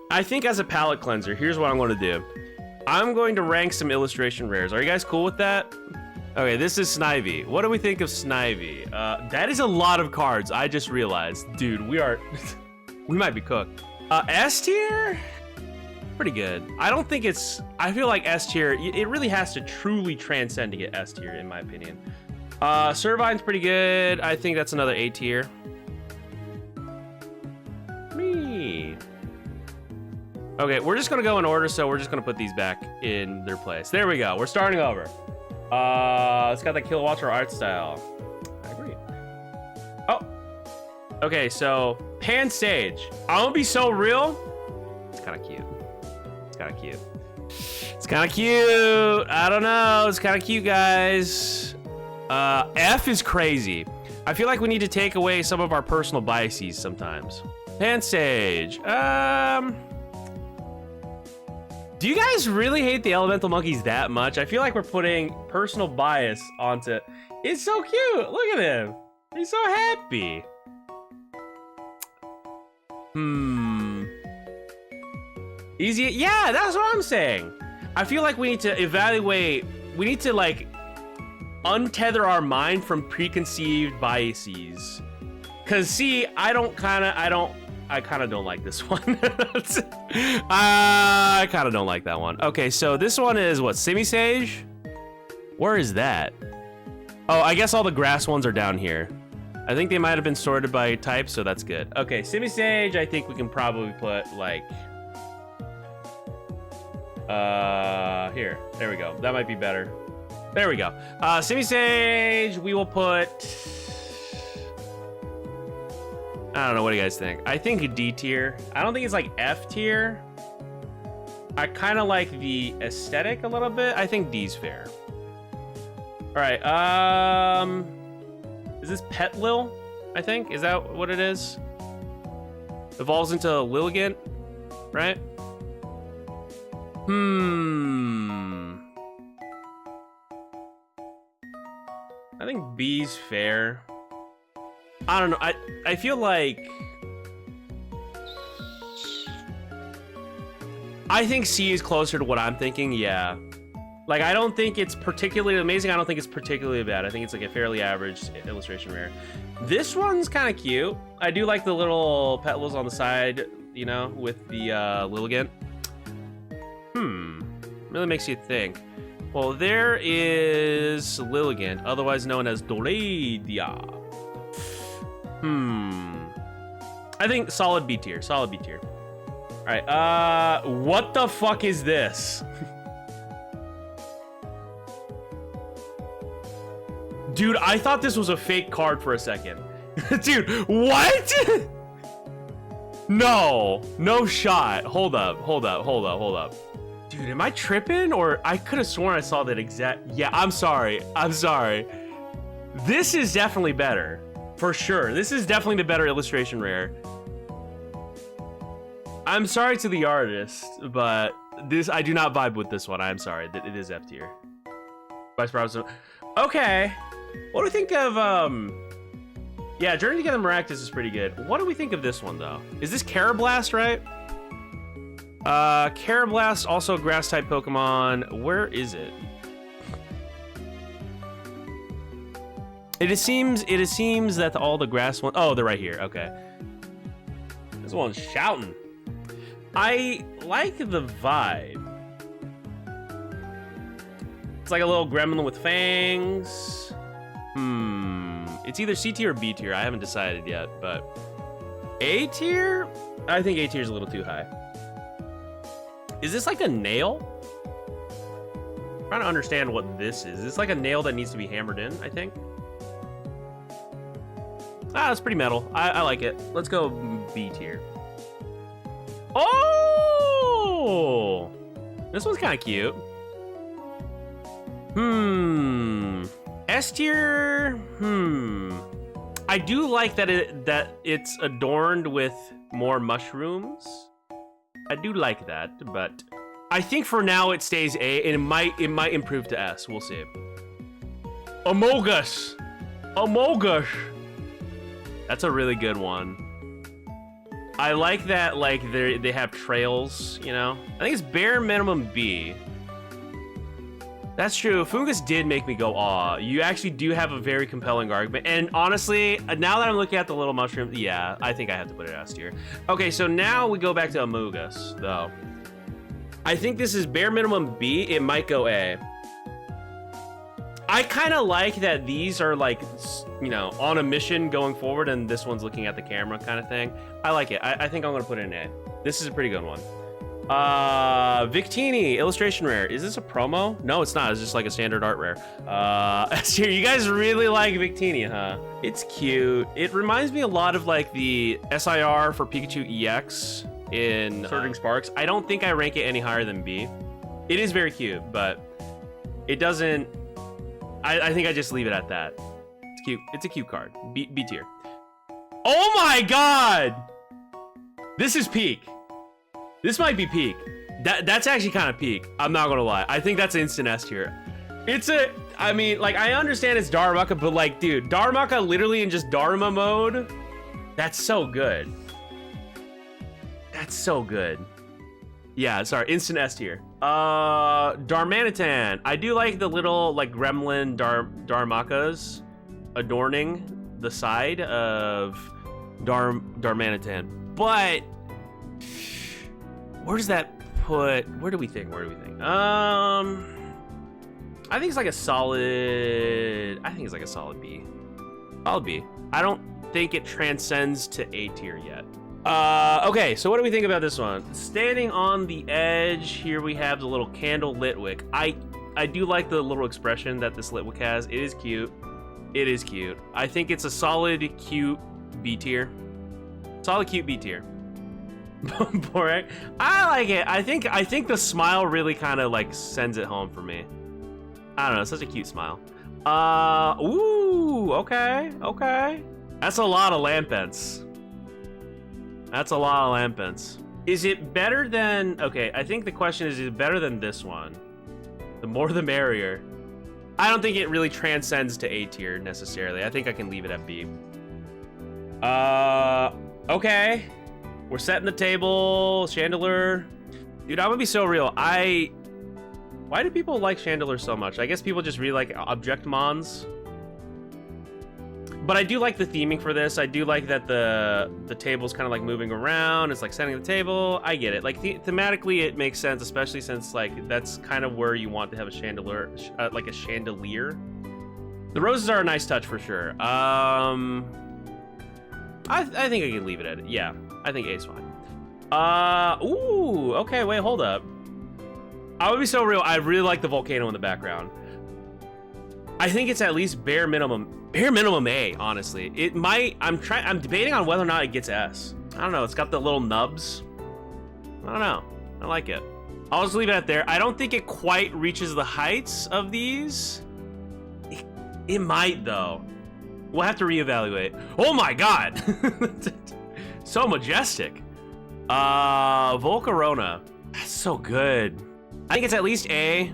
I think as a palate cleanser, here's what I'm going to do. I'm going to rank some illustration rares. Are you guys cool with that? Okay, this is Snivy. What do we think of Snivy? That is a lot of cards, I just realized. Dude, we might be cooked. S tier? Pretty good. I don't think it's, I feel like S tier, it really has to truly transcend to get S tier, in my opinion. Servine's pretty good. I think that's another A tier. Me. Okay, we're just gonna go in order, so we're just gonna put these back in their place. There we go, we're starting over. It's got the Kilowatts art style. I agree. Oh. Okay, so, Pansage. I'm gonna be so real. It's kinda cute. It's kinda cute. It's kinda cute. I don't know, it's kinda cute, guys. F is crazy. I feel like we need to take away some of our personal biases sometimes. Pansage. Do you guys really hate the elemental monkeys that much? I feel like we're putting personal bias onto... It's so cute. Look at him. He's so happy. Easy. Yeah, that's what I'm saying. I feel like we need to evaluate... We need to, like, untether our mind from preconceived biases. Because, see, I kind of don't like this one. I kind of don't like that one. Okay, so this one is what, Simisage? Where is that? Oh, I guess all the grass ones are down here. I think they might have been sorted by type, so that's good. Okay, Simisage, I think we can probably put like, here, there we go. That might be better. There we go. Simisage, we will put, I don't know, what do you guys think? I think D tier. I don't think it's like F tier. I kind of like the aesthetic a little bit. I think D's fair. All right, is this Petlil? I think, is that what it is? Evolves into Lilligant, right? I think B's fair. I don't know. I feel like I think C is closer to what I'm thinking. Yeah, like I don't think it's particularly amazing. I don't think it's particularly bad. I think it's like a fairly average illustration rare. This one's kind of cute. I do like the little petals on the side, you know, with the Lilligant. Really makes you think. Well, there is Lilligant, otherwise known as Doradia. I think solid B tier. Solid B tier. All right. What the fuck is this? Dude, I thought this was a fake card for a second. Dude, what? No shot. Hold up. Dude, am I tripping? Or I could have sworn I saw that exact. Yeah, I'm sorry. This is definitely better. For sure. This is definitely the better illustration rare. I'm sorry to the artist, but I do not vibe with this one. I'm sorry. It is F tier. Vice President. Okay. What do we think of, yeah, Journey to Get the Maractus is pretty good. What do we think of this one, though? Is this Carablast, right? Carablast, also a grass-type Pokemon. Where is it? It seems that all the grass ones... Oh, they're right here. Okay. This one's shouting. I like the vibe. It's like a little gremlin with fangs. It's either C tier or B tier. I haven't decided yet, but... A tier? I think A tier is a little too high. Is this like a nail? I'm trying to understand what this is. Is this like a nail that needs to be hammered in, I think? Ah, it's pretty metal. I like it. Let's go B tier. Oh! This one's kind of cute. S tier. I do like that it's adorned with more mushrooms. I do like that, but I think for now it stays A, and it might improve to S. We'll see. Amogus. That's a really good one. I like that, like, they have trails, you know? I think it's bare minimum B. That's true. Fungus did make me go, aw. You actually do have a very compelling argument. And honestly, now that I'm looking at the little mushroom, yeah, I think I have to put it S tier. Okay, so now we go back to Amogus, though. I think this is bare minimum B. It might go A. I kind of like that these are like, you know, on a mission going forward, and this one's looking at the camera kind of thing. I like it. I think I'm gonna put it in A. This is a pretty good one. Victini, illustration rare. Is this a promo? No, it's not. It's just like a standard art rare. You guys really like Victini, huh? It's cute. It reminds me a lot of like the SIR for Pikachu EX in Surging Sparks. I don't think I rank it any higher than B. It is very cute, but it doesn't. I think I just leave it at that. It's cute. It's a cute card. B tier. Oh my god! This is peak. This might be peak. That's actually kind of peak. I'm not gonna lie. I think that's instant S tier. I mean, like, I understand it's Darumaka, but like, dude, Darumaka literally in just Daruma mode, that's so good. That's so good. Yeah, sorry, instant S tier. Darmanitan. I do like the little, like, gremlin Darmakas adorning the side of Darmanitan. But where does that put? Where do we think? I think it's like a solid. I think it's like a solid B. Solid B. I don't think it transcends to A tier yet. Okay, so what do we think about this one? Standing on the edge, here we have the little candle Litwick. I do like the little expression that this Litwick has. It is cute. It is cute. I think it's a solid, cute B tier. Solid, cute B tier. Borak. I like it. I think the smile really kind of like sends it home for me. I don't know. It's such a cute smile. Ooh. Okay. That's a lot of Lampents. That's a lot of Lampents. Is it better than... Okay, I think the question is it better than this one? The more the merrier. I don't think it really transcends to A tier necessarily. I think I can leave it at B. Okay. We're setting the table. Chandelure. Dude, I'm gonna be so real. Why do people like Chandelure so much? I guess people just really like Objectmons. But I do like the theming for this. I do like that the table's kind of like moving around. It's like setting the table. I get it. Like thematically, it makes sense, especially since like that's kind of where you want to have a chandelier, like a chandelier. The roses are a nice touch for sure. I think I can leave it at it. Yeah, I think A's fine. Ooh, okay, wait, hold up. I would be so real. I really like the volcano in the background. I think it's at least bare minimum A, honestly. It might, I'm debating on whether or not it gets S. I don't know, it's got the little nubs. I don't know, I like it. I'll just leave it at there. I don't think it quite reaches the heights of these. It might though. We'll have to reevaluate. Oh my God. So majestic. Volcarona, that's so good. I think it's at least A.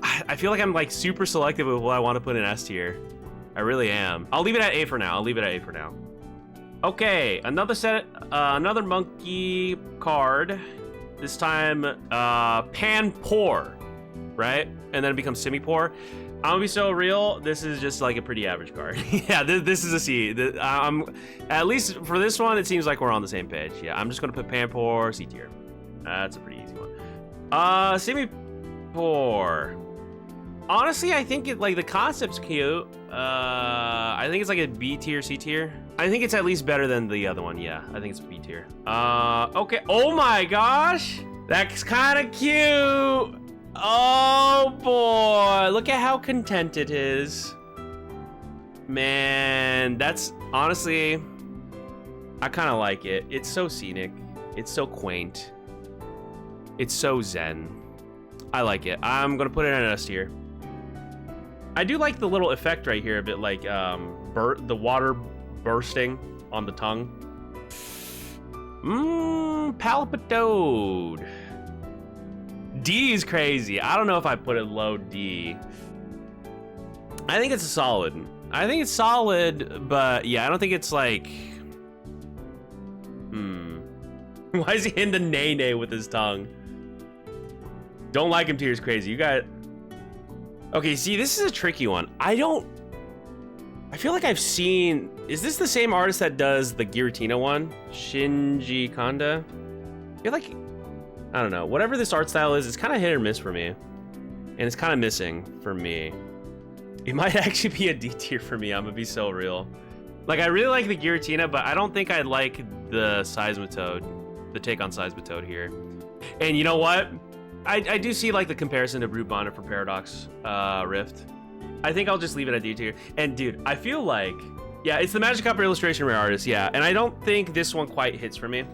I feel like I'm like super selective with what I want to put in S tier. I really am. I'll leave it at A for now. Okay, another monkey card. This time, Panpour, right? And then it becomes Simipour. I'm gonna be so real. This is just like a pretty average card. Yeah, this is a C. At least for this one, it seems like we're on the same page. Yeah, I'm just gonna put Panpour C tier. That's a pretty easy one. Simipour. Honestly, I think the concept's cute. I think it's like a B tier, C tier. I think it's at least better than the other one. Yeah, I think it's B tier. Okay. Oh my gosh, that's kind of cute. Oh boy, look at how content it is. Man, that's honestly, I kind of like it. It's so scenic. It's so quaint. It's so zen. I like it. I'm gonna put it in an S tier. I do like the little effect right here, a bit like the water bursting on the tongue. Palpitoad. D is crazy. I don't know if I put it low D. I think it's a solid. I think it's solid, but yeah, I don't think it's like... Why is he hitting the nay with his tongue? Don't like him tears crazy. You got... Okay, see, this is a tricky one. I feel like I've seen... Is this the same artist that does the Giratina one? Shinji Kanda? I feel like... I don't know. Whatever this art style is, it's kind of hit or miss for me. And it's kind of missing for me. It might actually be a D tier for me. I'm gonna be so real. Like, I really like the Giratina, but I don't think I like the Seismitoad. The take on Seismitoad here. And you know what? I do see, like, the comparison to Brute Bonder for Paradox Rift. I think I'll just leave it at D tier. And, dude, I feel like... Yeah, it's the Magikarp illustration rare artist, yeah. And I don't think this one quite hits for me.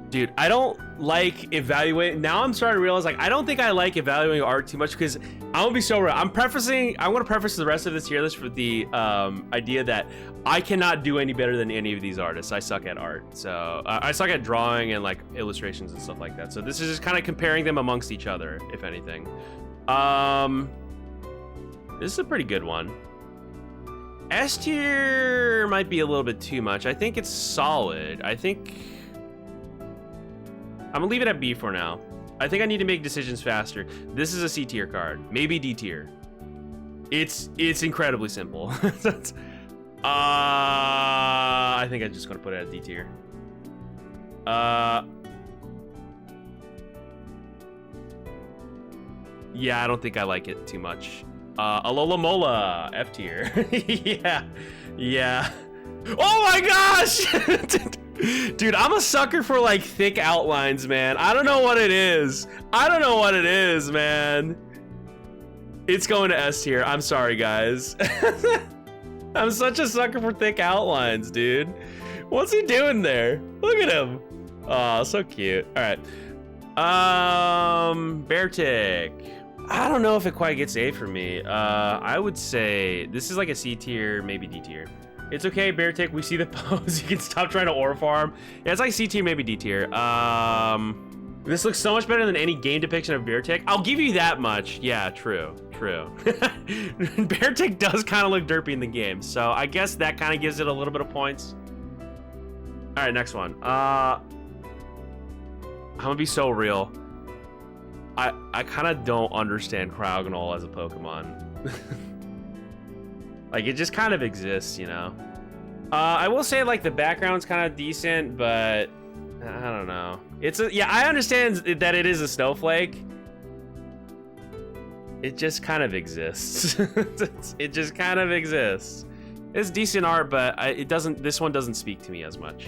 Dude, I don't like evaluate. Now I'm starting to realize, like, I don't think I like evaluating art too much because I'm gonna be so real. I'm gonna preface the rest of this tier list with the idea that I cannot do any better than any of these artists. I suck at art. So I suck at drawing and like illustrations and stuff like that. So this is just kind of comparing them amongst each other, if anything. This is a pretty good one. S tier might be a little bit too much. I think it's solid. I'm gonna leave it at B for now. I think I need to make decisions faster. This is a C tier card, maybe D tier. It's incredibly simple. I think I'm just gonna put it at D tier. Yeah, I don't think I like it too much. Alola Mola, F tier. yeah. Oh my gosh! Dude, I'm a sucker for like thick outlines, man. I don't know what it is, man. It's going to S tier. I'm sorry, guys. I'm such a sucker for thick outlines, dude. What's he doing there? Look at him. Oh, so cute. All right. Beartic. I don't know if it quite gets A for me. I would say this is like a C tier, maybe D tier. It's okay, Beartic. We see the pose. You can stop trying to aura farm. Yeah, it's like C tier, maybe D tier. This looks so much better than any game depiction of Beartic. I'll give you that much. Yeah, true. Beartic does kind of look derpy in the game, so I guess that kind of gives it a little bit of points. All right, next one. I'm gonna be so real. I kind of don't understand Cryogonal as a Pokemon. Like, it just kind of exists, you know? I will say, like, the background's kind of decent, but I don't know. Yeah, I understand that it is a snowflake. It just kind of exists. It just kind of exists. It's decent art, but this one doesn't speak to me as much.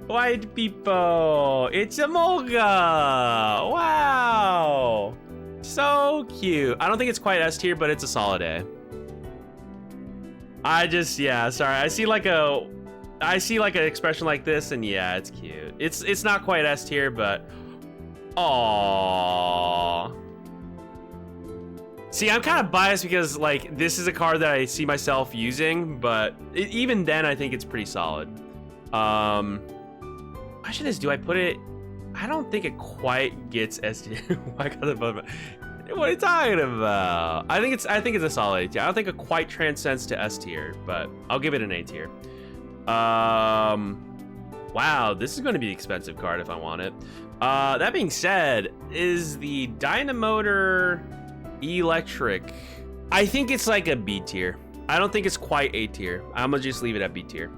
White people, it's a Molga. Wow, so cute. I don't think it's quite S tier, but it's a solid A. Yeah, sorry. I see like an expression like this, and yeah, it's cute. It's not quite S tier, but aww. See, I'm kind of biased because like this is a card that I see myself using, but even then, I think it's pretty solid. Question is, do I put it? I don't think it quite gets S tier. What are you talking about? I think it's a solid A tier. I don't think it quite transcends to S tier, but I'll give it an A tier. Wow, this is going to be an expensive card if I want it. That being said, is the Dynamotor Electric? I think it's like a B tier. I don't think it's quite A tier. I'm gonna just leave it at B tier.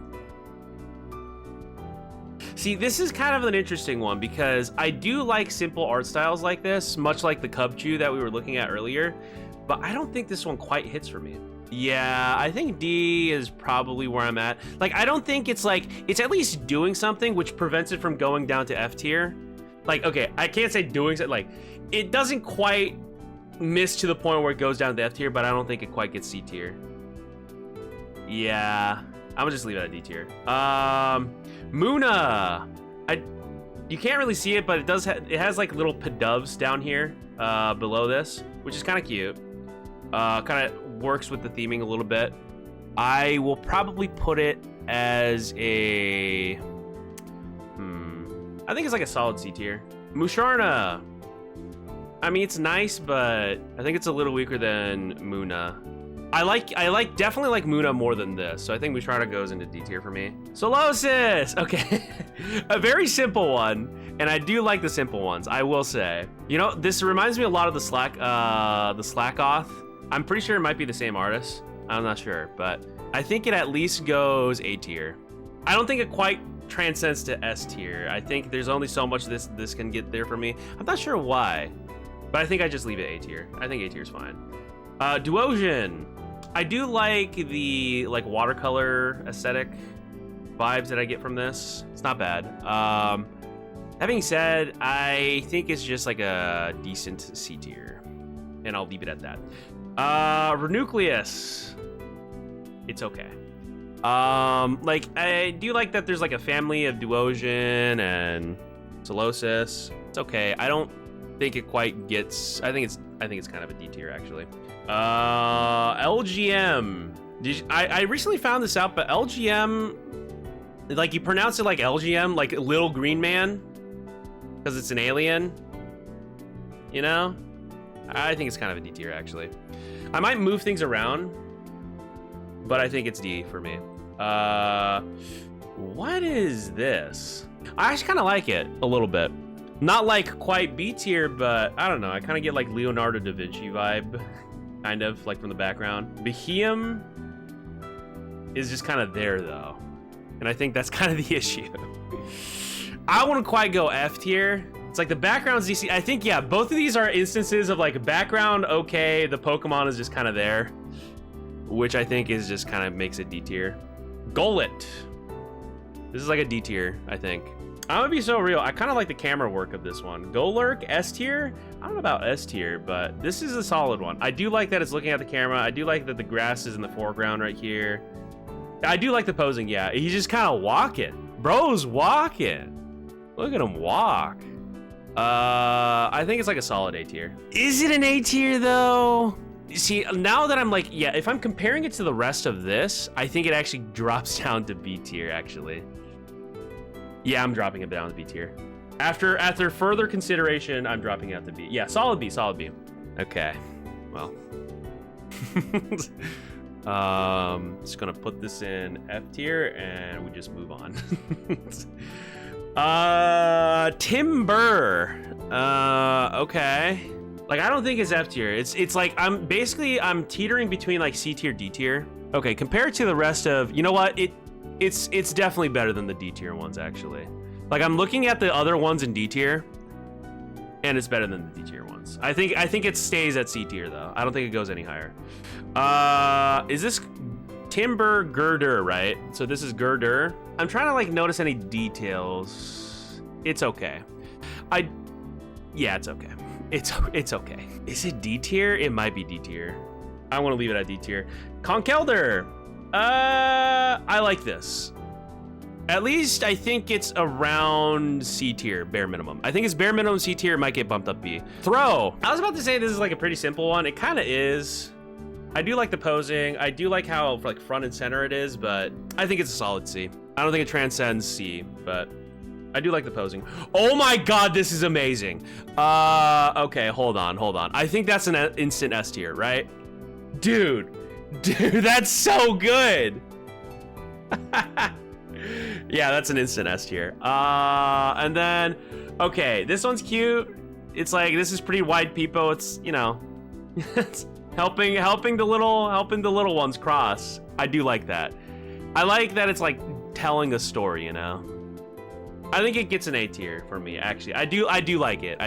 See, this is kind of an interesting one because I do like simple art styles like this, much like the Cubchoo that we were looking at earlier, but I don't think this one quite hits for me. Yeah, I think D is probably where I'm at. Like, I don't think it's like, it's at least doing something which prevents it from going down to F tier. Like, okay, I can't say doing something, like, it doesn't quite miss to the point where it goes down to F tier, but I don't think it quite gets C tier. Yeah, I'm gonna just leave it at D tier. Munna. You can't really see it, but it does. It has like little Pidovs down here below this, which is kind of cute. Kind of works with the theming a little bit. I will probably put it as a. I think it's like a solid C tier. Musharna. I mean, it's nice, but I think it's a little weaker than Munna. definitely like Muna more than this. So I think Mushroom goes into D tier for me. Solosis, okay. A very simple one. And I do like the simple ones, I will say. You know, this reminds me a lot of the Slackoth. I'm pretty sure it might be the same artist. I'm not sure, but I think it at least goes A tier. I don't think it quite transcends to S tier. I think there's only so much this can get there for me. I'm not sure why, but I think I just leave it A tier. I think A tier is fine. Duosion. I do like the watercolor aesthetic vibes that I get from this. It's not bad. That being said, I think it's just like a decent C tier, and I'll leave it at that. Renucleus. It's okay. Like I do like that there's like a family of Duosion and Solosis. It's okay. I don't think it quite gets. I think it's kind of a D tier actually. LGM. I recently found this out, but LGM, like you pronounce it like LGM, like Little Green Man, because it's an alien. You know, I think it's kind of a D tier actually. I might move things around, but I think it's D for me. What is this? I actually kind of like it a little bit. Not like quite B tier, but I don't know. I kind of get like Leonardo da Vinci vibe, kind of like from the background. Behemoth is just kind of there though, and I think that's kind of the issue. I wouldn't quite go F tier. It's like the background's DC. I think, yeah, both of these are instances of like background okay, the Pokemon is just kind of there, which I think is just kind of makes it D tier. Golett. This is like a D tier, I think. I'm gonna be so real. I kind of like the camera work of this one. Golurk, S tier. I don't know about S tier, but this is a solid one. I do like that it's looking at the camera. I do like that the grass is in the foreground right here. I do like the posing, yeah. He's just kind of walking. Bro's walking. Look at him walk. I think it's like a solid A tier. Is it an A tier though? See, now that I'm like, yeah, if I'm comparing it to the rest of this, I think it actually drops down to B tier actually. Yeah, I'm dropping it down to B tier. After further consideration, I'm dropping it out to B. Yeah, solid B, solid B. Okay, well. Just gonna put this in F tier and we just move on. Timber. Okay. Like I don't think it's F tier. It's like I'm teetering between like C tier, D tier. Okay, compared to the rest of, you know what? It's definitely better than the D tier ones actually. Like I'm looking at the other ones in D tier, and it's better than the D tier ones. I think it stays at C tier though. I don't think it goes any higher. Is this Timber Girder, right? So this is Girder. I'm trying to like notice any details. It's okay. Yeah, it's okay. It's okay. Is it D tier? It might be D tier. I want to leave it at D tier. Conkeldurr. I like this. At least I think it's around C tier, bare minimum. I think it's bare minimum C tier, might get bumped up B. Throw. I was about to say this is like a pretty simple one. It kind of is. I do like the posing. I do like how like front and center it is, but I think it's a solid C. I don't think it transcends C, but I do like the posing. Oh my God, this is amazing. Okay, hold on. I think that's an instant S tier, right? Dude, that's so good. Yeah, that's an instant S tier. And then, okay, this one's cute. It's like, this is pretty wide peepo. It's, you know, it's helping the little ones cross. I do like that. I like that it's like telling a story, you know? I think it gets an A tier for me, actually. I do like it.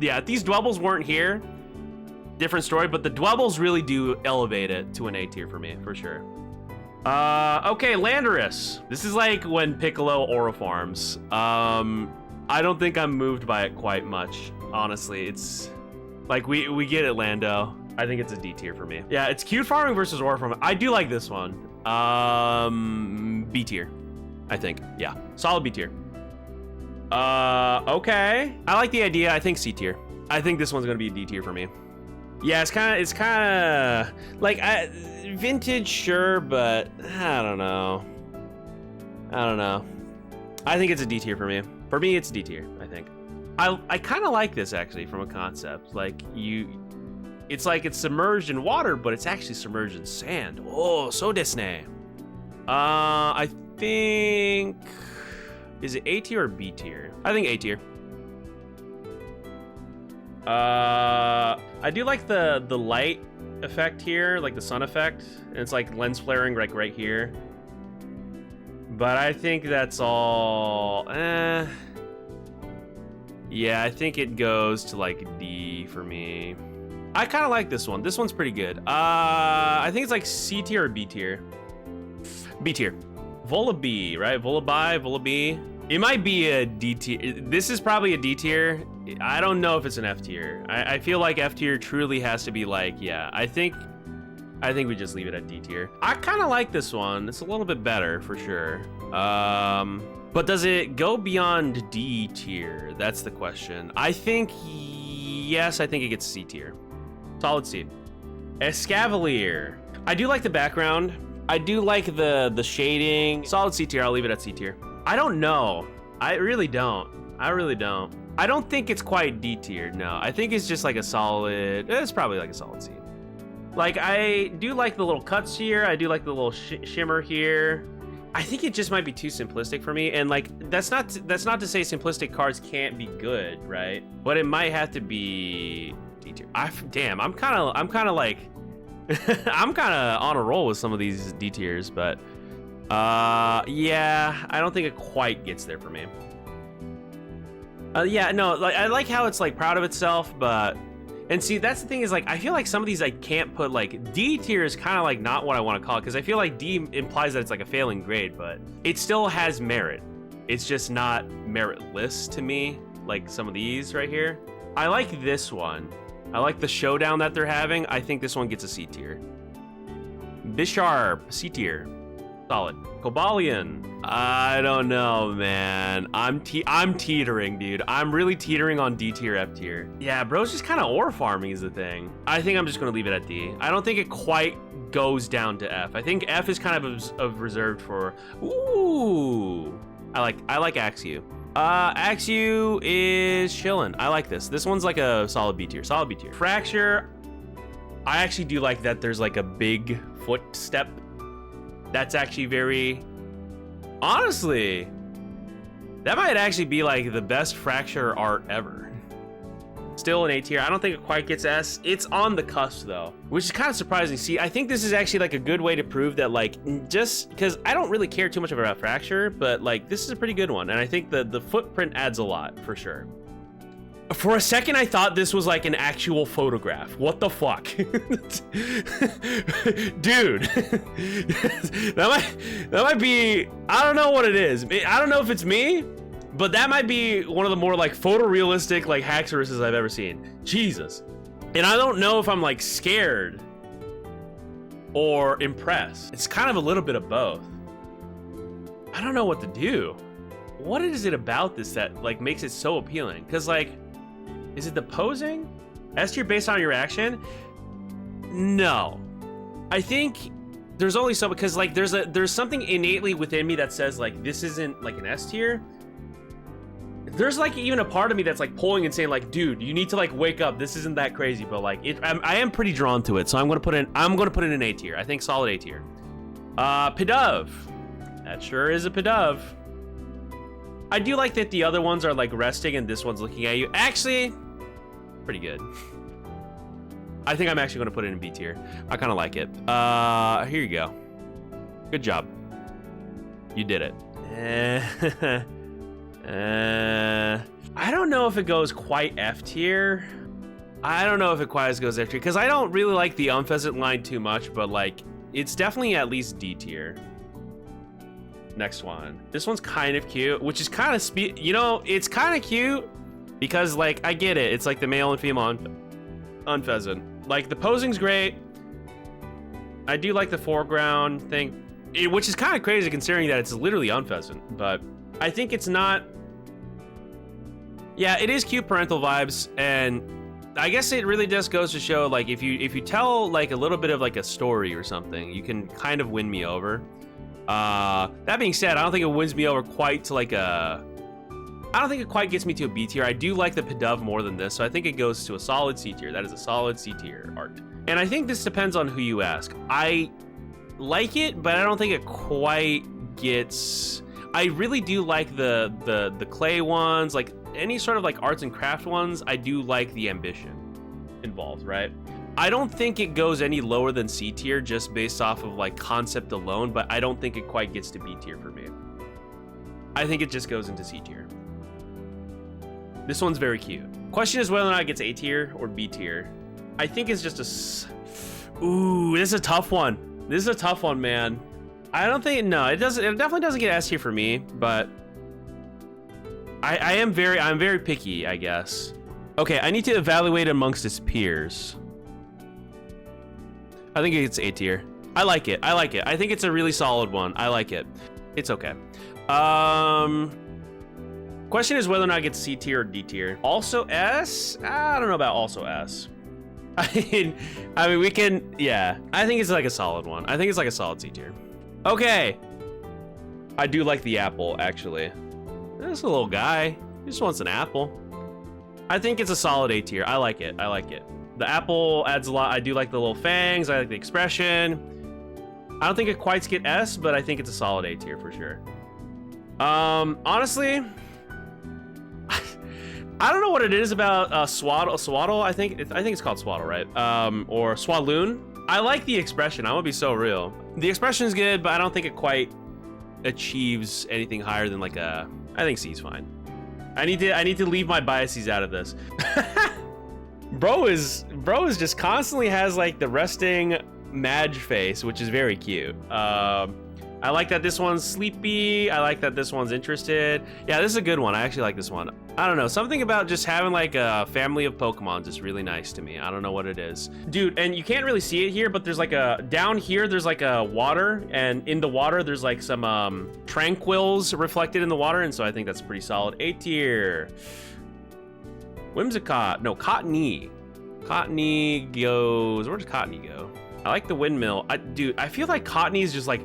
Yeah, if these Dwebbles weren't here, different story, but the Dwebbles really do elevate it to an A tier for me, for sure. Okay, Landorus. This is like when Piccolo Oroforms. I don't think I'm moved by it quite much, honestly. It's like, we get it, Lando. I think it's a D tier for me. Yeah, it's cute farming versus Oroform. I do like this one. B tier, I think. Yeah, solid B tier. Okay. I like the idea. I think C tier. I think this one's gonna be a D tier for me. Yeah, it's kind of like vintage, sure, but I don't know. I think it's a D tier for me. For me, it's D tier, I think. I kind of like this actually from a concept. Like it's like it's submerged in water, but it's actually submerged in sand. Oh, so desu. I think, is it A tier or B tier? I think A tier. I do like the light effect here, like the sun effect, and it's like lens flaring like right here. But I think that's all. Yeah, I think it goes to like D for me. I kind of like this one. This one's pretty good. I think it's like C tier or B tier. B tier. Volibee, right? Volibee. It might be a D tier. This is probably a D tier. I don't know if it's an F tier. I feel like F tier truly has to be like, yeah, I think we just leave it at D tier. I kind of like this one. It's a little bit better for sure. But does it go beyond D tier? That's the question. I think, yes, I think it gets C tier. Solid C. Escavalier. I do like the background. I do like the shading. Solid C tier, I'll leave it at C tier. I don't know. I really don't. I don't think it's quite D tier, no. I think it's just like a solid, it's probably like a solid C. Like, I do like the little cuts here. I do like the little shimmer here. I think it just might be too simplistic for me. And like, that's not to say simplistic cards can't be good, right? But it might have to be D tier. Damn, I'm kind of like, I'm kind of on a roll with some of these D tiers, but yeah, I don't think it quite gets there for me. Yeah, no, like I like how it's like proud of itself, but, and see, that's the thing is like, I feel like some of these I can't put like, D tier is kind of like not what I want to call it, because I feel like D implies that it's like a failing grade, but it still has merit. It's just not meritless to me, like some of these right here. I like this one. I like the showdown that they're having. I think this one gets a C tier. Bisharp, C tier. Solid. Cobalion. I don't know, man. I'm teetering, dude. I'm really teetering on D tier, F tier. Yeah, bro's just kind of ore farming is the thing. I think I'm just gonna leave it at D. I don't think it quite goes down to F. I think F is kind of reserved for. Ooh. I like Axew. Axew is chillin'. I like this. This one's like a solid B tier. Solid B tier. Fracture. I actually do like that there's like a big footstep. That's actually very, honestly, that might actually be like the best Fracture art ever. Still an A tier. I don't think it quite gets S. It's on the cusp though, which is kind of surprising. See, I think this is actually like a good way to prove that, like, just because I don't really care too much about Fracture, but like this is a pretty good one. And I think the footprint adds a lot for sure. For a second, I thought this was like an actual photograph. What the fuck? Dude, that might be, I don't know what it is. I don't know if it's me, but that might be one of the more like photorealistic like Haxoruses I've ever seen. Jesus. And I don't know if I'm like scared or impressed. It's kind of a little bit of both. I don't know what to do. What is it about this that like makes it so appealing? Because like, is it the posing? S tier based on your reaction? No. I think there's only so, because like there's something innately within me that says like this isn't like an S tier. There's like even a part of me that's like pulling and saying like, dude, you need to like wake up. This isn't that crazy, but like I am pretty drawn to it, so I'm gonna put it in an A tier. I think solid A tier. Pidove. That sure is a Pidove. I do like that the other ones are like resting and this one's looking at you. Actually, pretty good. I think I'm actually going to put it in B tier. I kind of like it. Here you go. Good job. You did it. I don't know if it goes quite F tier. I don't know if it quite goes F tier because I don't really like the Unpheasant line too much, but like it's definitely at least D tier. Next one. This one's kind of cute, which is kind of you know, it's kind of cute because like I get it. It's like the male and female Unpheasant. Like the posing's great. I do like the foreground thing, which is kind of crazy considering that it's literally Unpheasant, but I think it's not. Yeah, it is cute parental vibes, and I guess it really just goes to show like if you tell like a little bit of like a story or something, you can kind of win me over. That being said, I don't think it wins me over quite to like a I don't think it quite gets me to a B tier. I do like the Pidove more than this, so I think it goes to a solid C tier. That is a solid C tier art. And I think this depends on who you ask. I like it, but I don't think it quite gets... I really do like the clay ones, like any sort of like arts and craft ones. I do like the ambition involved, right? I don't think it goes any lower than C tier just based off of like concept alone, but I don't think it quite gets to B tier for me. I think it just goes into C tier. This one's very cute. Question is whether or not it gets A tier or B tier. I think it's just a... Ooh, this is a tough one. This is a tough one, man. I don't think... No, it doesn't. It definitely doesn't get S tier for me, but... I'm very picky, I guess. Okay, I need to evaluate amongst its peers. I think it's A tier. I like it. I like it. I think it's a really solid one. I like it. It's okay. Question is whether or not it gets C tier or D tier. Also S? I don't know about also S. I mean, we can, yeah. I think it's like a solid one. I think it's like a solid C tier. Okay. I do like the apple, actually. This a little guy. He just wants an apple. I think it's a solid A tier. I like it. I like it. The apple adds a lot. I do like the little fangs. I like the expression. I don't think it quite gets S, but I think it's a solid A tier for sure. Honestly, I don't know what it is about Swaddle. I think it's called Swaddle, right? Or Swaloon. I like the expression. I'm gonna be so real. The expression is good, but I don't think it quite achieves anything higher than like a... I think C's fine. I need to leave my biases out of this. Bro is just constantly has like the resting Madge face, which is very cute. I like that this one's sleepy. I like that this one's interested. Yeah, this is a good one. I actually like this one. I don't know, something about just having like a family of Pokemons is really nice to me. I don't know what it is. Dude, and you can't really see it here, but there's like a, down here, there's like a water, and in the water, there's like some Tranquils reflected in the water, and so I think that's pretty solid. A tier. Whimsicott, no, Cottony. Cottony goes, where does Cottony go? I like the windmill. Dude, I feel like Cottony is just like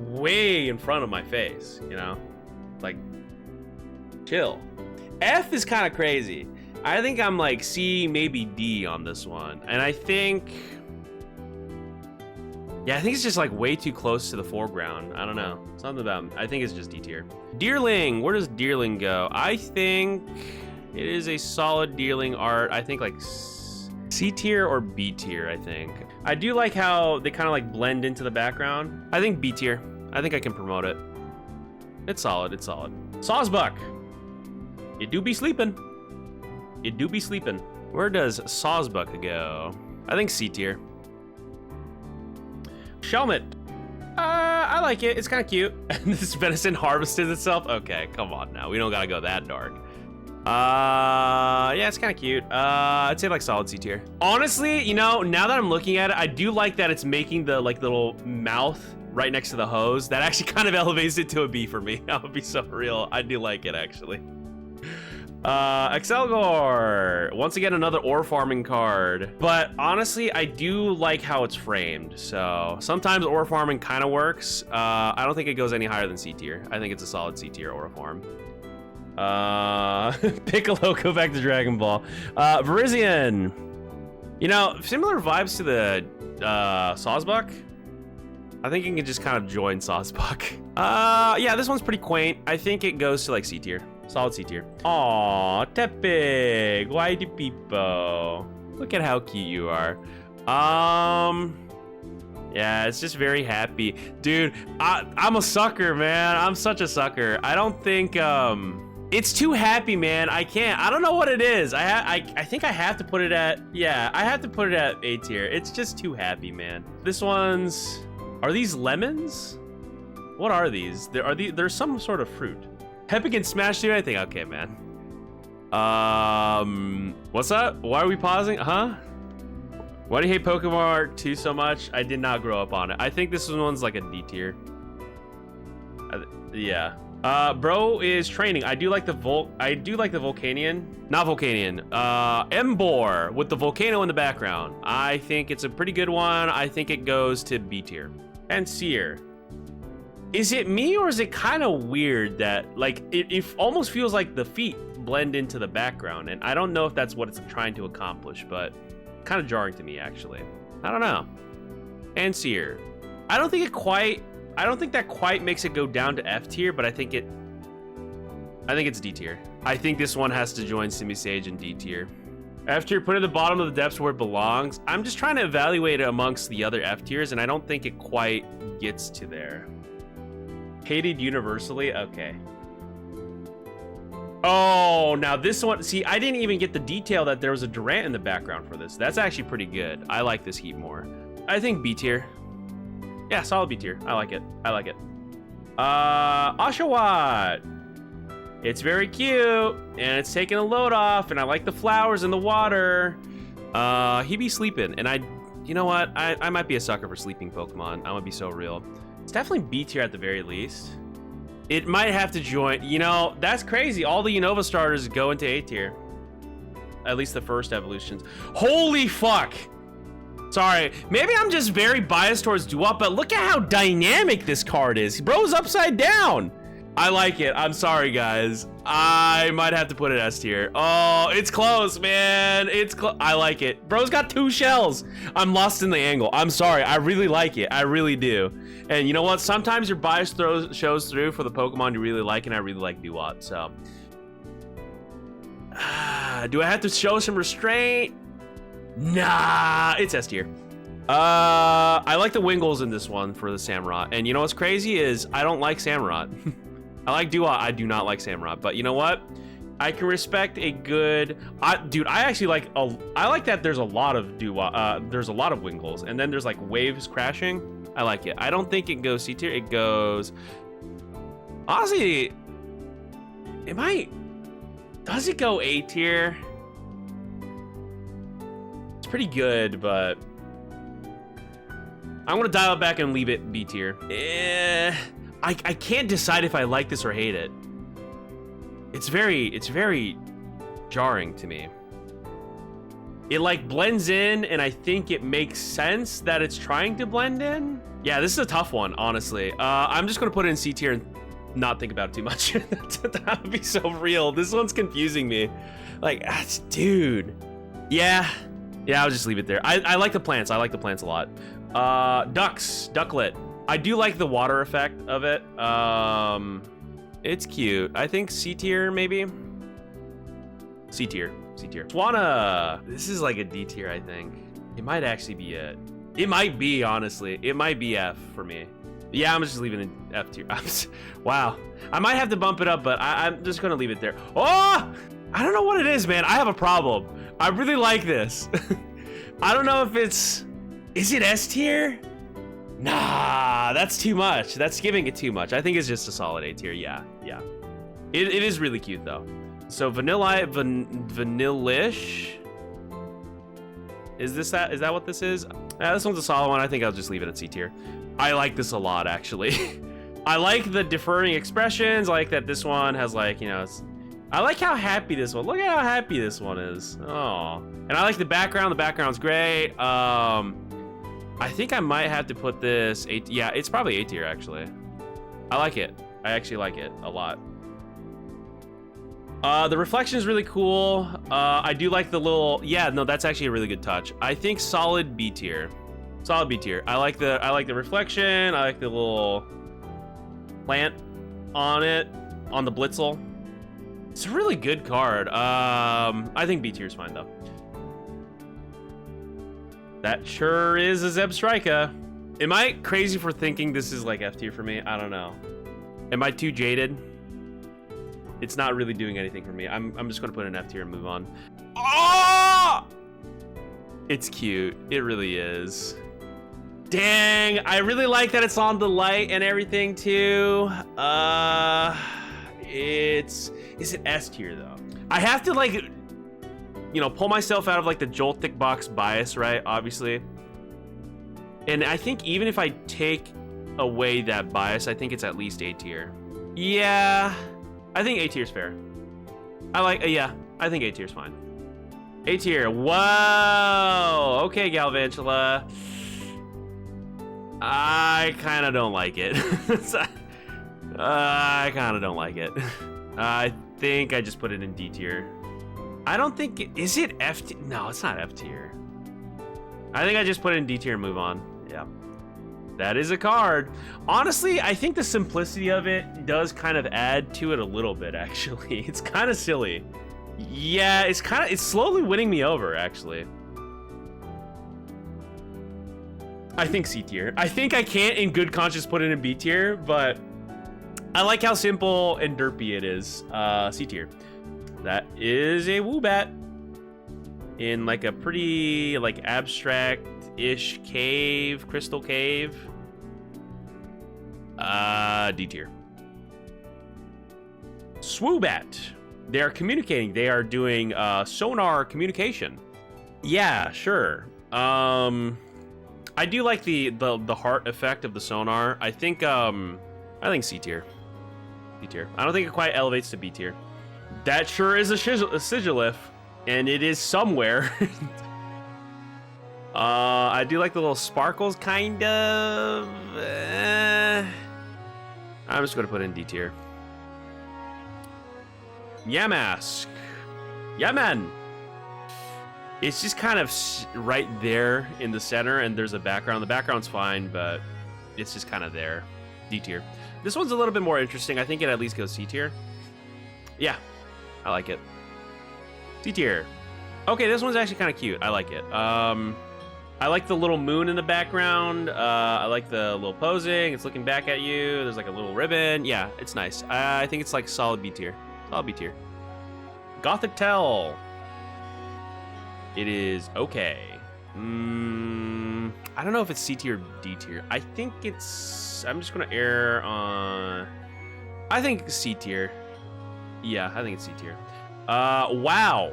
way in front of my face, you know? Like, chill. F is kind of crazy. I think I'm like C, maybe D on this one. And I think... Yeah, I think it's just like way too close to the foreground. I don't know. Something about... I think it's just D tier. Deerling, where does Deerling go? I think it is a solid Deerling art. I think like C tier or B tier, I think. I do like how they kind of like blend into the background. I think B tier. I think I can promote it. It's solid, it's solid. Sawsbuck. You do be sleeping. You do be sleeping. Where does Sawsbuck go? I think C tier. Shelmet. I like it. It's kind of cute. This venison harvested itself. Okay, come on now. We don't gotta go that dark. Yeah, it's kind of cute. I'd say like solid C tier. Honestly, you know, now that I'm looking at it, I do like that it's making the like little mouth right next to the hose. That actually kind of elevates it to a B for me. I would be so real. I do like it actually. Excelgor. Once again, another ore farming card. But honestly, I do like how it's framed. So sometimes ore farming kind of works. I don't think it goes any higher than C tier. I think it's a solid C tier ore farm. Piccolo, go back to Dragon Ball. Virizion. You know, similar vibes to the Sawsbuck. I think you can just kind of join Sawsbuck. Yeah, this one's pretty quaint. I think it goes to like C tier. Solid C tier. Aw, Tepig. Why do people? Look at how cute you are. Yeah, it's just very happy. Dude, I'm a sucker, man. I'm such a sucker. I don't think, it's too happy, man. I can't. I don't know what it is. I think I have to put it at, yeah, I have to put it at A tier. It's just too happy, man. This one's, are these lemons? What are these? There's some sort of fruit. Epic and Smash do anything? Okay, man. What's up? Why are we pausing? Huh? Why do you hate Pokemon Art 2 so much? I did not grow up on it. I think this one's like a D tier. Yeah. Bro is training. I do like the Volcanion. Not Volcanion. Emboar with the volcano in the background. I think it's a pretty good one. I think it goes to B tier. And Seer. Is it me or is it kind of weird that like it almost feels like the feet blend into the background, and I don't know if that's what it's trying to accomplish, but kind of jarring to me actually. I don't know. And Seer. I don't think that quite makes it go down to F tier, but I think it's D tier. I think this one has to join Simisage in D tier. F tier, put it at the bottom of the depths where it belongs. I'm just trying to evaluate it amongst the other F tiers, and I don't think it quite gets to there. Hated universally? Okay. Oh, now this one, see, I didn't even get the detail that there was a Durant in the background for this. That's actually pretty good. I like this heat more. I think B tier. Yeah, solid B tier. I like it. I like it. Oshawott. It's very cute, and it's taking a load off, and I like the flowers in the water. He be sleeping, and you know what? I might be a sucker for sleeping Pokemon. I'm gonna be so real. It's definitely B tier at the very least. It might have to join, you know, that's crazy. All the Unova starters go into A tier. At least the first evolutions. Holy fuck! Sorry, maybe I'm just very biased towards Dewott, but look at how dynamic this card is. Bro's upside down. I like it. I'm sorry, guys. I might have to put it S tier. Oh, it's close, man. It's close. I like it. Bro's got 2 shells. I'm lost in the angle. I'm sorry. I really like it. I really do. And you know what? Sometimes your bias shows through for the Pokemon you really like, and I really like Dewott. So, do I have to show some restraint? Nah, it's S tier. I like the Wingles in this one for the Samurott. And you know what's crazy is I don't like Samurott. I like Dewott. I do not like Samurott. But you know what? I can respect a good... dude, I actually like... I like that there's a lot of Dewott. There's a lot of Wingles. And then there's like waves crashing. I like it. I don't think it goes C tier. It goes... Honestly, it might... Does it go A tier? It's pretty good, but... I'm gonna dial it back and leave it B tier. I can't decide if I like this or hate it. It's very jarring to me. It like blends in, and I think it makes sense that it's trying to blend in. Yeah, this is a tough one, honestly. I'm just gonna put it in C tier and not think about it too much. That would be so real. This one's confusing me. Like, dude. Yeah, I'll just leave it there. I like the plants. I like the plants a lot. Ducklet. I do like the water effect of it. It's cute. I think C tier, maybe? C tier. Swanna. This is like a D tier, I think. It might actually be it. It might be, honestly. It might be F for me. Yeah, I'm just leaving it in F tier. Wow. I might have to bump it up, but I'm just gonna leave it there. Oh! I don't know what it is, man. I have a problem. I really like this. I don't know if it's... Is it S tier? Nah, that's too much. That's giving it too much. I think it's just a solid A tier. Yeah. It is really cute though. So vanillish. Is that what this is? This one's a solid one. I think I'll just leave it at C tier. I like this a lot, actually. I like the deferring expressions. I like that this one has like, you know, I like how happy this one. Look at how happy this one is. Oh, and I like the background. The background's great. I think I might have to put this yeah, it's probably A tier actually. I like it. I actually like it a lot. The reflection is really cool. I do like the little, yeah, no, that's actually a really good touch. I think solid B tier. Solid B tier. I like the reflection. I like the little plant on it, on the Blitzel. It's a really good card. I think B tier is fine though. That sure is a Zebstrika. Am I crazy for thinking this is like F tier for me? I don't know. Am I too jaded? It's not really doing anything for me. I'm just gonna put an F tier and move on. Oh! It's cute. It really is. Dang, I really like that it's on the light and everything too. Is it S tier though? I have to like, you know, pull myself out of like the Joltik box bias, right? Obviously. And I think even if I take away that bias, I think it's at least A tier. Yeah, I think A tier is fair. Yeah, I think A tier is fine. A tier, whoa. Okay, Galvantula. I kind of don't like it. I kind of don't like it. I think I just put it in D tier. I don't think is it F tier? No, it's not F tier. I think I just put it in D tier and move on. Yeah. That is a card. Honestly, I think the simplicity of it does kind of add to it a little bit, actually. It's kind of silly. Yeah, it's slowly winning me over, actually. I think C tier. I think I can't in good conscience put it in B tier, but I like how simple and derpy it is. C tier. That is a Woobat in like a pretty like abstract-ish cave, crystal cave. D tier. Swoobat. They are communicating. They are doing sonar communication. Yeah, sure. I do like the heart effect of the sonar. I think C tier. C tier. I don't think it quite elevates to B tier. That sure is a Sigilyph, and it is somewhere. I do like the little sparkles, kind of. I'm just gonna put it in D tier. Yamask. Yeah, man. It's just kind of right there in the center, and there's a background. The background's fine, but it's just kind of there. D tier. This one's a little bit more interesting. I think it at least goes C tier. Yeah, I like it. C tier. Okay, this one's actually kind of cute. I like it. I like the little moon in the background. I like the little posing. It's looking back at you. There's like a little ribbon. Yeah, it's nice. I think it's like solid B tier. Solid B tier. Gothitelle. It is okay. I don't know if it's C tier or D tier. I think it's... I'm just going to err on... I think C tier. Yeah, I think it's C tier. Wow.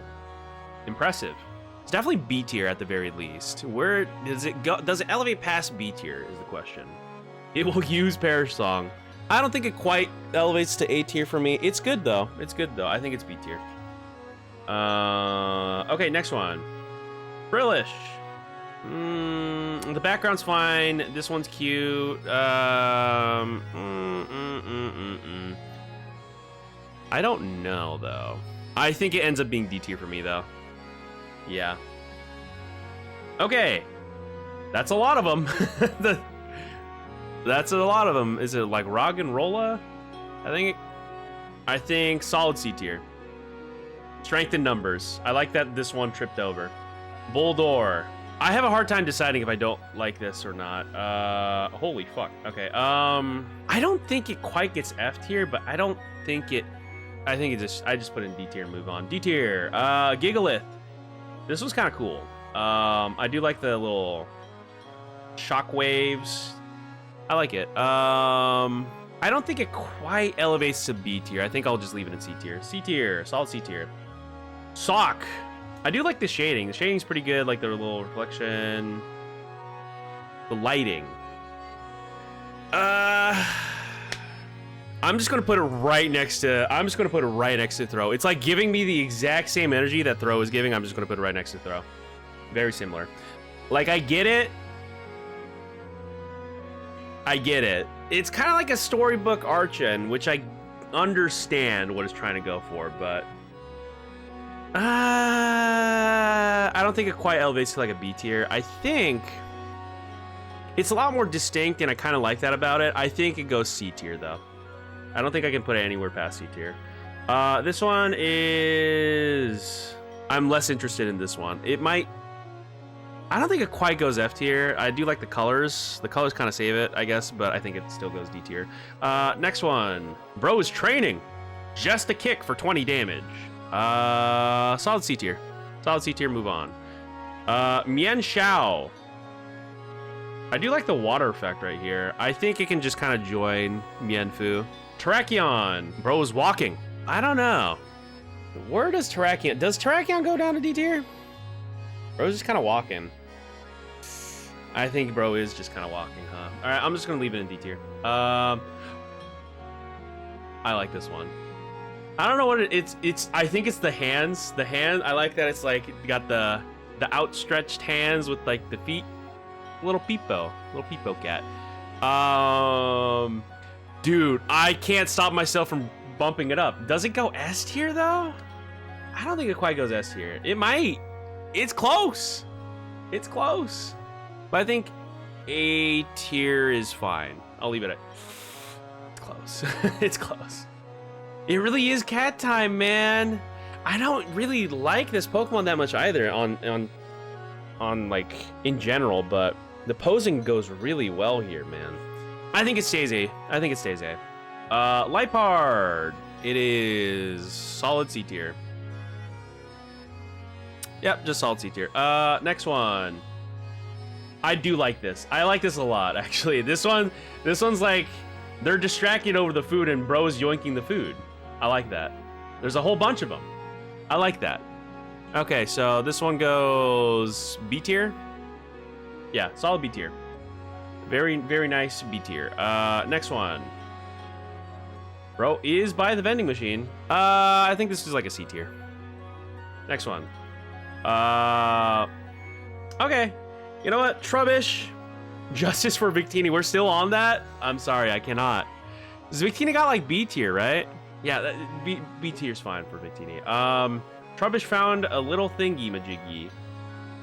Impressive. It's definitely B tier at the very least. Where does it go? Does it elevate past B tier is the question. It will use Perish Song. I don't think it quite elevates to A tier for me. It's good though. It's good though. I think it's B tier. Okay, next one. Brillish. The background's fine. This one's cute. I don't know though. I think it ends up being D tier for me though. Yeah. Okay. That's a lot of them. That's a lot of them. Is it like Roggenrola? I think solid C tier. Strength in numbers. I like that this one tripped over. Boldore. I have a hard time deciding if I don't like this or not. Holy fuck. Okay. I don't think it quite gets F tier, but I don't think it... I think I just put it in D tier and move on. D tier. Gigalith. This was kind of cool. I do like the little shock waves. I like it. I don't think it quite elevates to B tier. I think I'll just leave it in C tier. C tier. Solid C tier. Sock. I do like the shading. The shading's pretty good. Like the little reflection. The lighting. I'm just gonna put it right next to Throw. It's like giving me the exact same energy that Throw is giving. I'm just gonna put it right next to Throw. Very similar. Like, I get it. It's kind of like a storybook Archon, which I understand what it's trying to go for, but I don't think it quite elevates to like a B tier. I think it's a lot more distinct, and I kind of like that about it. I think it goes C tier though. I don't think I can put it anywhere past C tier. This one is... I'm less interested in this one. It might... I don't think it quite goes F tier. I do like the colors. The colors kind of save it, I guess, but I think it still goes D tier. Next one. Bro is training. Just a kick for 20 damage. Solid C tier. Solid C tier, move on. Mian Xiao. I do like the water effect right here. I think it can just kind of join Mienfu. Terrakion. Bro is walking. I don't know. Where does Terrakion... Does Terrakion go down to D tier? Bro's just kind of walking. I think Bro is just kind of walking, huh? All right, I'm just going to leave it in D tier. I like this one. I don't know what it's... I think it's the hands. The hand... I like that it's like got the outstretched hands with like the feet. Little Peepo cat. Dude, I can't stop myself from bumping it up. Does it go S tier though? I don't think it quite goes S tier. It might. It's close. It's close. But I think A tier is fine. I'll leave it at. It's close. It's close. It really is cat time, man. I don't really like this Pokemon that much either on like in general, but the posing goes really well here, man. I think it stays A. I think it stays A. Liepard. It is solid C tier. Yep, just solid C tier. Next one. I do like this. I like this a lot, actually. This one's like they're distracted over the food and bro's yoinking the food. I like that. There's a whole bunch of them. I like that. Okay, so this one goes B tier. Yeah, solid B tier. Very, very nice B tier. Next one. Bro is by the vending machine. I think this is like a C tier. Next one. Okay. You know what? Trubbish. Justice for Victini. We're still on that? I'm sorry, I cannot. Does Victini got like B tier, right? Yeah, B tier's fine for Victini. Trubbish found a little thingy majiggy.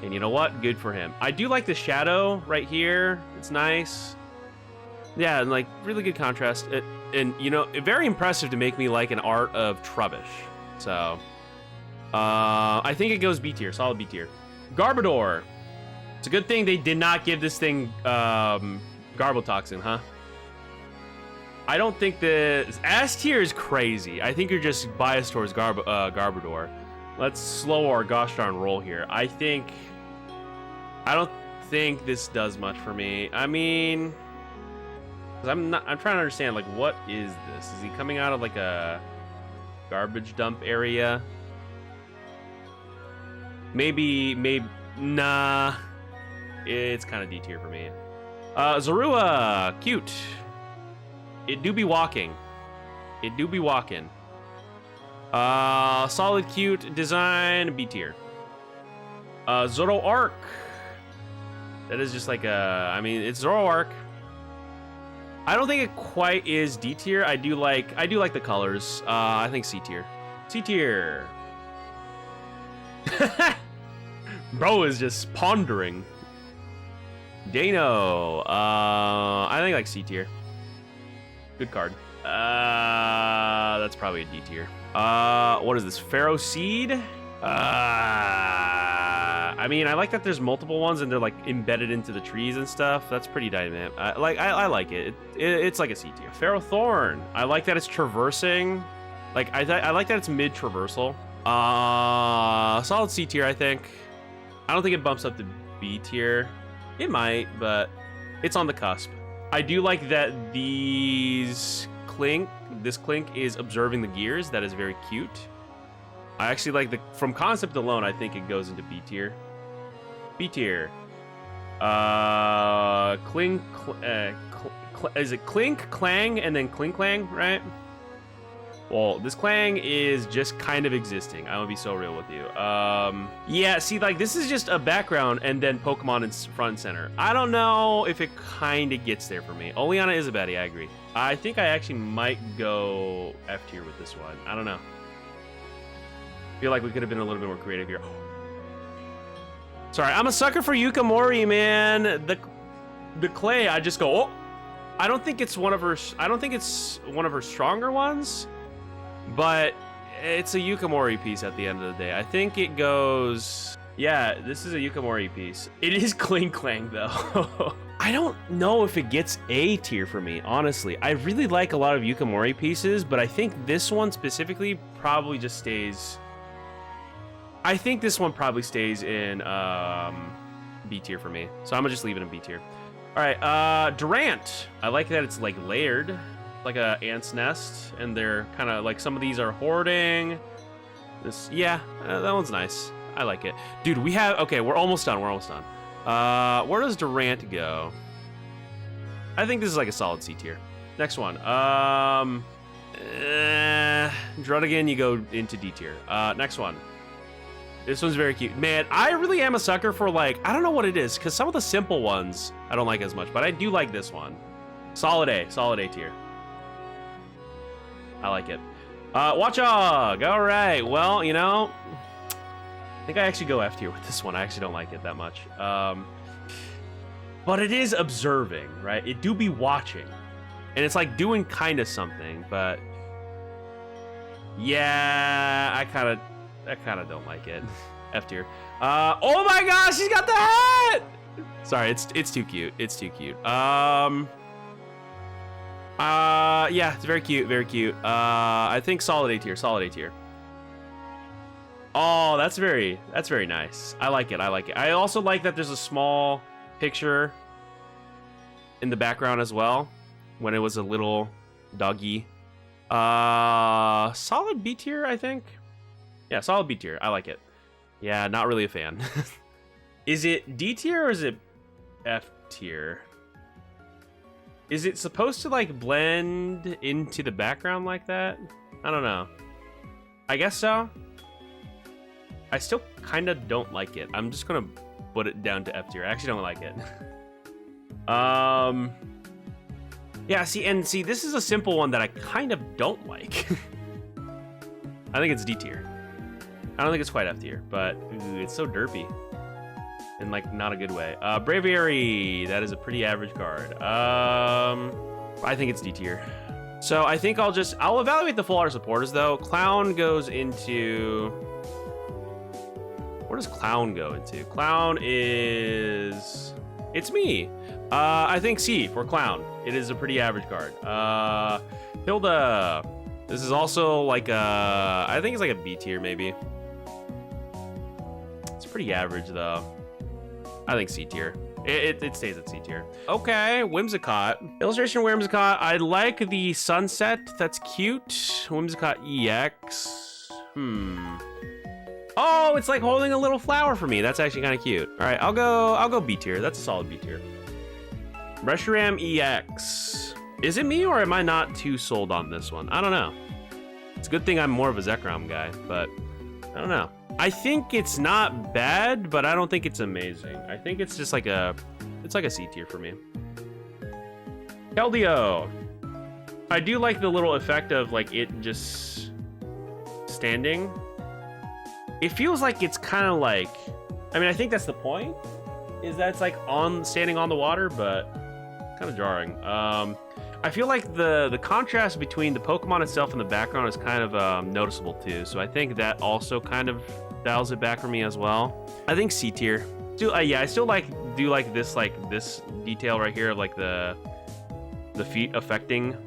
And you know what? Good for him. I do like the shadow right here. It's nice. Yeah, and like really good contrast. And you know, very impressive to make me like an art of Trubbish. So, I think it goes B tier, solid B tier. Garbodor. It's a good thing they did not give this thing Garbotoxin, huh? I don't think the S tier is crazy. I think you're just biased towards Garbodor. Let's slow our gosh darn roll here. I don't think this does much for me. I mean, 'cause I'm trying to understand, like, what is this? Is he coming out of like a garbage dump area? Maybe, nah. It's kind of D tier for me. Zorua, cute. It do be walking. It do be walking. Solid, cute design, B tier. Zoroark. That is just like a, I mean, it's Zoroark. I don't think it quite is D tier. I do like the colors. I think C tier. C tier. Bro is just pondering. Dano. I think like C tier. Good card. That's probably a D tier. What is this? Pharaoh Seed? I mean, I like that there's multiple ones and they're like embedded into the trees and stuff. That's pretty dynamic. I like it. It's like a C tier. Pharaoh Thorn. I like that it's traversing. Like I like that it's mid traversal. Solid C tier, I think. I don't think it bumps up to B tier. It might, but it's on the cusp. I do like that this Klink is observing the gears. That is very cute. I actually like from concept alone, I think it goes into B tier. B tier. Klink, is it Klink, Clang, and then Klink Clang, right? Well, this Clang is just kind of existing. I'm gonna be so real with you. Yeah, see, like, this is just a background and then Pokemon in front and center. I don't know if it kind of gets there for me. Oleana is a baddie, I agree. I think I actually might go F tier with this one. I don't know. Feel like we could have been a little bit more creative here. Sorry, I'm a sucker for Yukamori, man. The clay, I just go, oh. I don't think it's one of her stronger ones, but it's a Yukamori piece at the end of the day. I think it goes, yeah, this is a Yukamori piece. It is Kling Clang though. I don't know if it gets A tier for me, honestly. I really like a lot of Yukamori pieces, but I think this one specifically probably just stays. I think this one probably stays in B tier for me. So I'm gonna just leave it in B tier. All right, Durant. I like that it's like layered, like a ant's nest, and they're kind of like, some of these are hoarding. This, yeah, that one's nice. I like it, dude. We have, okay, we're almost done. We're almost done. Where does Durant go? I think this is like a solid C tier. Next one. Druddigan, you go into D tier. Next one. This one's very cute. Man, I really am a sucker for, like, I don't know what it is, because some of the simple ones I don't like as much, but I do like this one. Solid A tier. I like it. Watchog. All right. Well, you know, I think I actually go F tier with this one. I actually don't like it that much. But it is observing, right? It do be watching, and it's like doing kind of something. But yeah, I kind of don't like it. F tier. Oh my gosh, he's got the hat. Sorry, it's too cute. It's too cute. Yeah, it's very cute, very cute. I think solid A tier, solid A tier. Oh, that's very nice. I like it, I like it. I also like that there's a small picture in the background as well when it was a little doggy. Solid B tier, I think. Yeah, solid B tier. I like it. Yeah, not really a fan. Is it D tier or is it F tier? Is it supposed to like blend into the background like that? I don't know. I guess so. I still kind of don't like it. I'm just gonna put it down to F tier. I actually don't like it. Yeah, see, this is a simple one that I kind of don't like. I think it's D tier. I don't think it's quite F tier, but ooh, it's so derpy. In like not a good way. Braviary, that is a pretty average card. I think it's D tier. So I think I'll evaluate the full art supporters though. Clown goes into, where does Clown go into? Clown is, it's me. I think C for Clown. It is a pretty average card. Hilda, this is also like I think it's like a B tier maybe. It's pretty average though. I think C tier. It stays at C tier. Okay, Whimsicott. Illustration Whimsicott. I like the sunset. That's cute. Whimsicott EX. Oh, it's like holding a little flower for me. That's actually kind of cute. All right, I'll go B tier. That's a solid B tier. Reshiram EX. Is it me or am I not too sold on this one? I don't know. It's a good thing I'm more of a Zekrom guy, but I don't know. I think it's not bad, but I don't think it's amazing. I think it's just like it's like a C tier for me. Keldeo. I do like the little effect of like it just standing. It feels like it's kind of like, I mean, I think that's the point, is that it's like standing on the water, but kind of jarring. I feel like the contrast between the Pokemon itself and the background is kind of noticeable too. So I think that also kind of dials it back for me as well. I think C tier. Yeah, I still do like this detail right here of like the feet affecting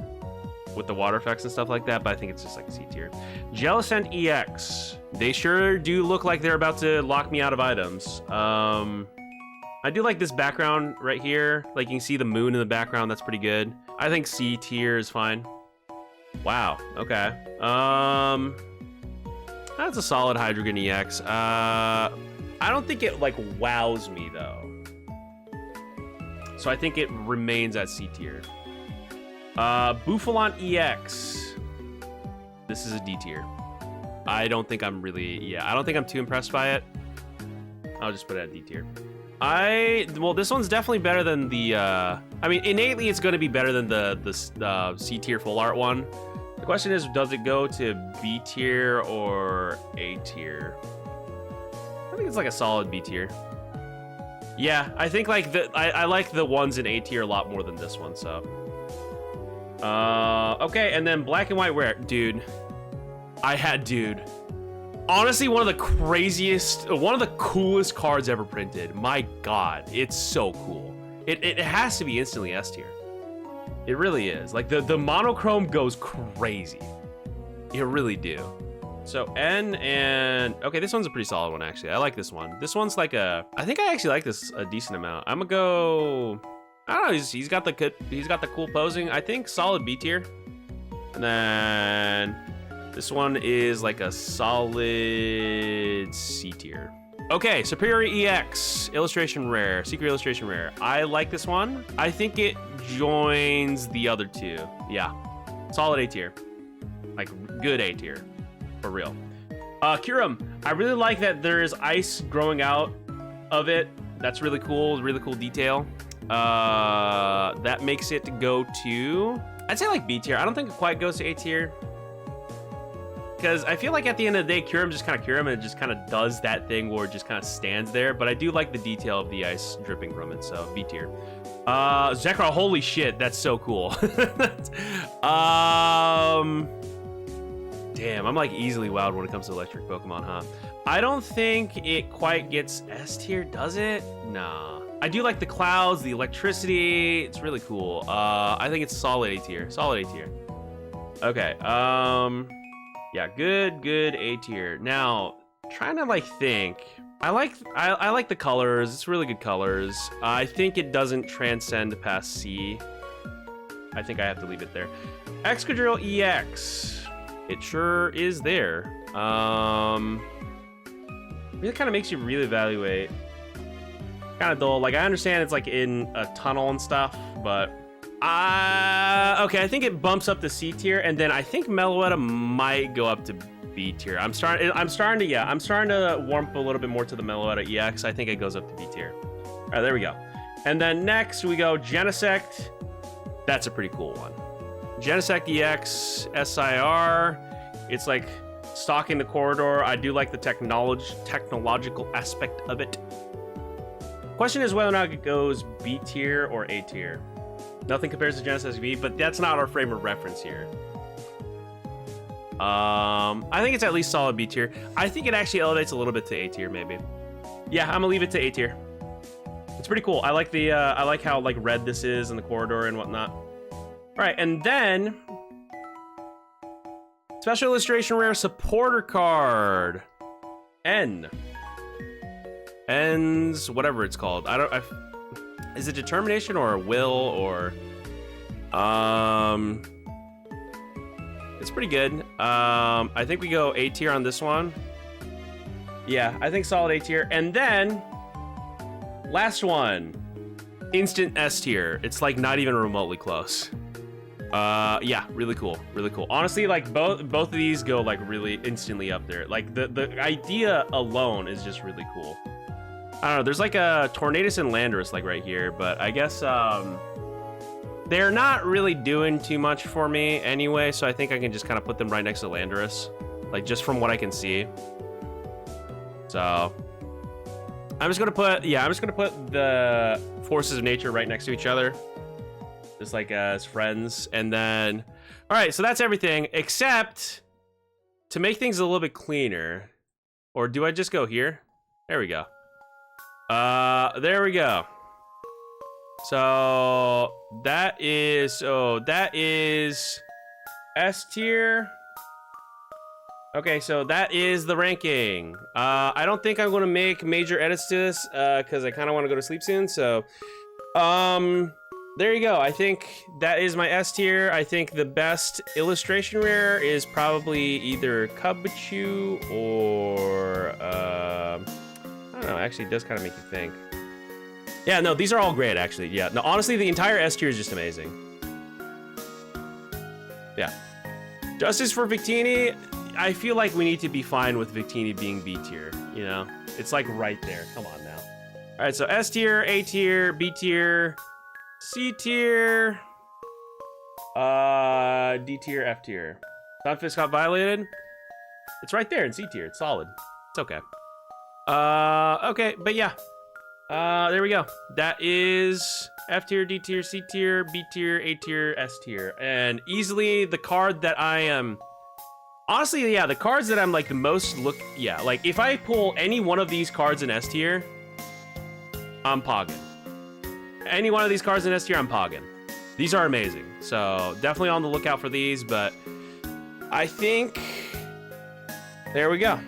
with the water effects and stuff like that, but I think it's just like C tier. Jellicent EX. They sure do look like they're about to lock me out of items. I do like this background right here. Like you can see the moon in the background. That's pretty good. I think C tier is fine. Wow. Okay. That's a solid Hydreigon EX. I don't think it like wows me though. So I think it remains at C tier. Bouffalon EX. This is a D tier. I don't think I'm too impressed by it. I'll just put it at D tier. Well, this one's definitely better than the, I mean, innately it's going to be better than the C tier full art one. The question is, does it go to B tier or A tier? I think it's like a solid B tier. Yeah, I think like I like the ones in A tier a lot more than this one, so. Okay, and then Black and White Rare. Dude. Honestly, one of the coolest cards ever printed. My God, it's so cool. It has to be instantly S tier. It really is. Like the monochrome goes crazy. You really do. So N and okay, this one's a pretty solid one actually. I like this one. This one's like I think I actually like this a decent amount. I'm gonna go. I don't know. He's got the cool posing. I think solid B tier. And then this one is like a solid C tier. Okay, Superior EX, Illustration Rare, Secret Illustration Rare. I like this one. I think it joins the other two. Yeah, solid A tier. Like, good A tier, for real. Kyurem, I really like that there is ice growing out of it. That's really cool detail. That makes it go to, I'd say like B tier. I don't think it quite goes to A tier. because I feel like at the end of the day, Kyurem just kind of Kyurem, and it just kind of does that thing where it just kind of stands there. But I do like the detail of the ice dripping from it, so B tier. Zekrom, holy shit, that's so cool. Damn, I'm like easily wowed when it comes to electric Pokemon, huh? I don't think it quite gets S tier, does it? Nah. I do like the clouds, the electricity. It's really cool. I think it's solid A tier. Solid A tier. Okay. Yeah, good A tier. Now, trying to like think. I like the colors. It's really good colors. I think it doesn't transcend past C. I think I have to leave it there. Excadrill EX. It sure is there. It kind of makes you really evaluate. Kind of dull. Like, I understand it's like in a tunnel and stuff, but okay, I think it bumps up to C tier, and then I think Meloetta might go up to B tier. I'm starting to warm up a little bit more to the Meloetta EX. I think it goes up to B tier. All right, there we go. And then next we go Genesect. That's a pretty cool one. Genesect EX SIR. It's like stalking the corridor. I do like the technological aspect of it. Question is whether or not it goes B tier or A tier. Nothing compares to Genesect V, but that's not our frame of reference here. I think it's at least solid B tier. I think it actually elevates a little bit to A tier, maybe. Yeah, I'm gonna leave it to A tier. It's pretty cool. I like the I like how like red this is in the corridor and whatnot. All right, and then special illustration rare supporter card. N's whatever it's called. Is it determination or will or it's pretty good. I think we go A tier on this one. Yeah, I think solid A tier. And then last one, instant S tier. It's like not even remotely close. Yeah, really cool, really cool. Honestly, like both of these go like really instantly up there. Like the idea alone is just really cool. I don't know, there's like a Tornadus and Landorus like right here, but I guess they're not really doing too much for me anyway, so I think I can just kind of put them right next to Landorus, like just from what I can see. So I'm just gonna put the forces of nature right next to each other, just like as friends. And then, all right, so that's everything except to make things a little bit cleaner. Or do I just go here? There we go. There we go. So that is S tier. Okay, so that is the ranking. I don't think I'm going to make major edits to this because I kind of want to go to sleep soon. So, there you go. I think that is my S tier. I think the best illustration rare is probably either Kabuchu or I don't know. Actually, it does kind of make you think. Yeah, no, these are all great, actually. Yeah, no, honestly, the entire S tier is just amazing. Yeah. Justice for Victini. I feel like we need to be fine with Victini being B tier, you know? It's like right there. Come on now. All right, so S tier, A tier, B tier, C tier, D tier, F tier. Stunfisk got violated. It's right there in C tier. It's solid. It's okay. Okay, but yeah. There we go. That is F tier, D tier, C tier, B tier, A tier, S tier. And easily the card that I am... Honestly, yeah, the cards that I'm like the most like if I pull any one of these cards in S tier, I'm pogging. Any one of these cards in S tier, I'm pogging. These are amazing. So definitely on the lookout for these, but I think there we go.